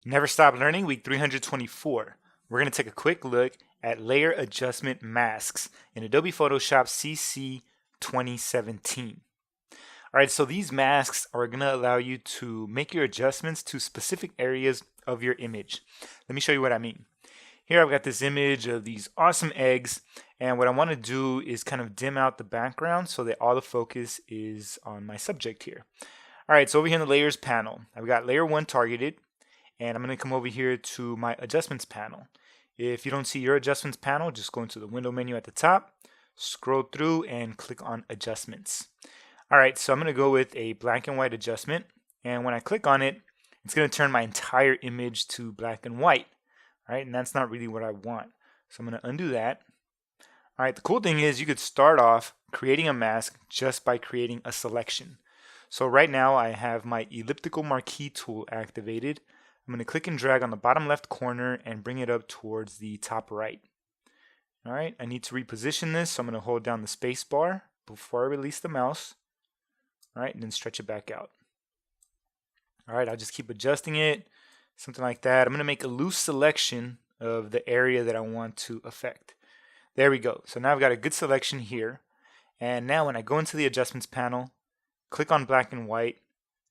Never Stop Learning, week 324. We're going to take a quick look at layer adjustment masks in Adobe Photoshop CC 2017. All right, so these masks are going to allow you to make your adjustments to specific areas of your image. Let me show you what I mean. Here I've got this image of these awesome eggs, and what I want to do is kind of dim out the background so that all the focus is on my subject here. All right, so over here in the layers panel, I've got layer 1 targeted, and I'm going to come over here to my adjustments panel. If you don't see your adjustments panel, just go into the window menu at the top, scroll through and click on adjustments. All right, so I'm going to go with a black and white adjustment, and when I click on it, it's going to turn my entire image to black and white. All right, and that's not really what I want. So I'm going to undo that. All right, the cool thing is you could start off creating a mask just by creating a selection. So right now I have my elliptical marquee tool activated. I'm going to click and drag on the bottom left corner and bring it up towards the top right. All right, I need to reposition this, so I'm going to hold down the space bar before I release the mouse. All right, and then stretch it back out. All right, I'll just keep adjusting it, something like that. I'm going to make a loose selection of the area that I want to affect. There we go. So now I've got a good selection here. And now when I go into the adjustments panel, click on black and white,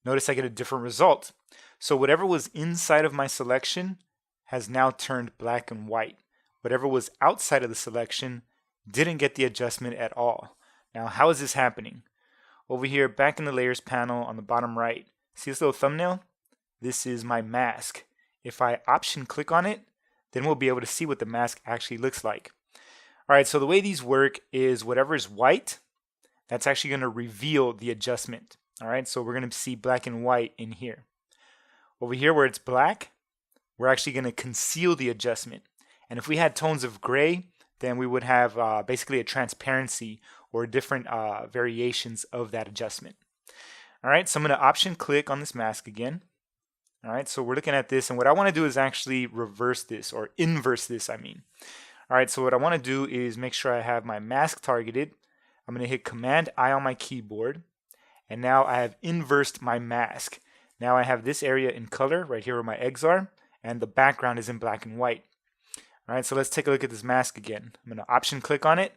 notice I get a different result. So whatever was inside of my selection has now turned black and white. Whatever was outside of the selection didn't get the adjustment at all. Now, how is this happening? Over here, back in the layers panel on the bottom right, see this little thumbnail? This is my mask. If I option click on it, then we'll be able to see what the mask actually looks like. All right, so the way these work is whatever is white, that's actually going to reveal the adjustment. All right, so we're going to see black and white in here. Over here where it's black, we're actually going to conceal the adjustment. And if we had tones of gray, then we would have basically a transparency or different variations of that adjustment. All right, so I'm going to option click on this mask again. All right, so we're looking at this, and what I want to do is actually reverse this, or inverse this, I mean. All right, so what I want to do is make sure I have my mask targeted. I'm going to hit Command-I on my keyboard, and now I have inversed my mask. Now I have this area in color right here where my eggs are, and the background is in black and white. All right, so let's take a look at this mask again. I'm going to option click on it,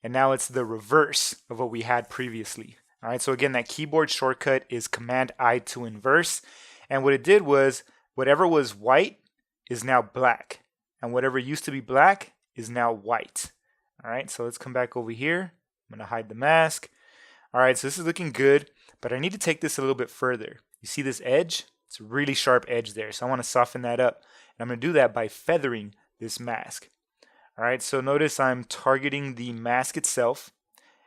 and now it's the reverse of what we had previously. All right, so again, that keyboard shortcut is Command-I to inverse, and what it did was whatever was white is now black, and whatever used to be black is now white. All right, so let's come back over here. I'm going to hide the mask. All right, so this is looking good, but I need to take this a little bit further. You see this edge? It's a really sharp edge there, so I want to soften that up. And I'm going to do that by feathering this mask. All right, so notice I'm targeting the mask itself.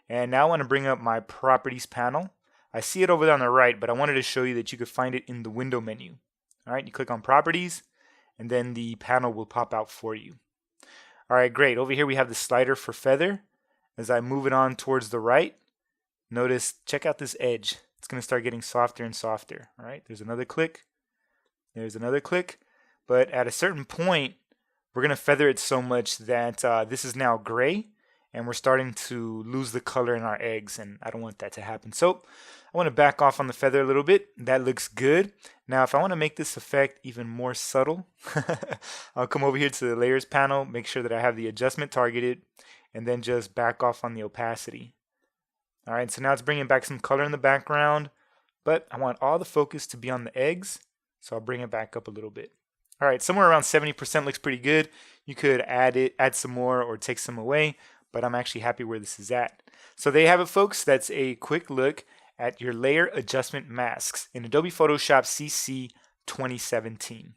And now I want to bring up my properties panel. I see it over there on the right, but I wanted to show you that you could find it in the window menu. All right, you click on properties, and then the panel will pop out for you. All right, great. Over here we have the slider for feather. As I move it on towards the right, notice, check out this edge. It's going to start getting softer and softer. All right, there's another click. There's another click. But at a certain point, we're going to feather it so much that this is now gray, and we're starting to lose the color in our eggs, and I don't want that to happen. So I want to back off on the feather a little bit. That looks good. Now, if I want to make this effect even more subtle, I'll come over here to the layers panel, make sure that I have the adjustment targeted, and then just back off on the opacity. All right, so now it's bringing back some color in the background, but I want all the focus to be on the eggs, so I'll bring it back up a little bit. All right, somewhere around 70% looks pretty good. You could add some more or take some away, but I'm actually happy where this is at. So there you have it, folks. That's a quick look at your layer adjustment masks in Adobe Photoshop CC 2017.